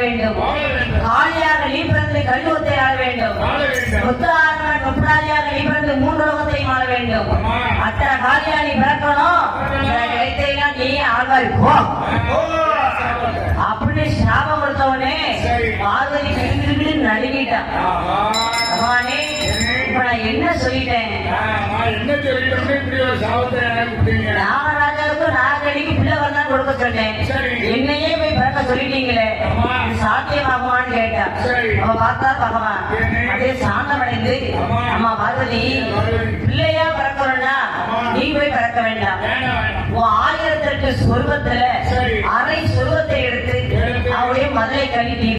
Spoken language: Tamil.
வேண்டும். காளியாக நீ பிறந்து கல்லுவத்தை ஆள வேண்டும். முத்தாரன் முப்படாதியாக நீ பிறந்து மூன்று லோகத்தையும் ஆள வேண்டும். அத்தனை காளியா நீ பிறக்கணும், கிடைத்தெல்லாம் நீ ஆழ்வாய் போ அப்படின்னு சாபம் கொடுத்தவனே பார்வதி நடுங்கிட்டான். பகவானே இப்ப நான் என்ன சொல்லிட்டேன்? நாகராஜாவுக்கு நாகடிக்கு பிள்ளை வரதான் கொடுக்க சொன்னேன், என்னையே போய் பிறக்க சொல்லிட்டீங்களே, சாத்தியமாகுமான்னு கேட்டா. அவ பார்த்தா பகவான் அதே சாந்தமடைந்து, அம்மா பார்வதி பிள்ளையா பிறக்கணும்னா நீ போய் பிறக்க வேண்டாம். உன் 1008 சொருவத்துல அரை சொருவத்தை எடுத்து அவருடைய மதுரை கழித்து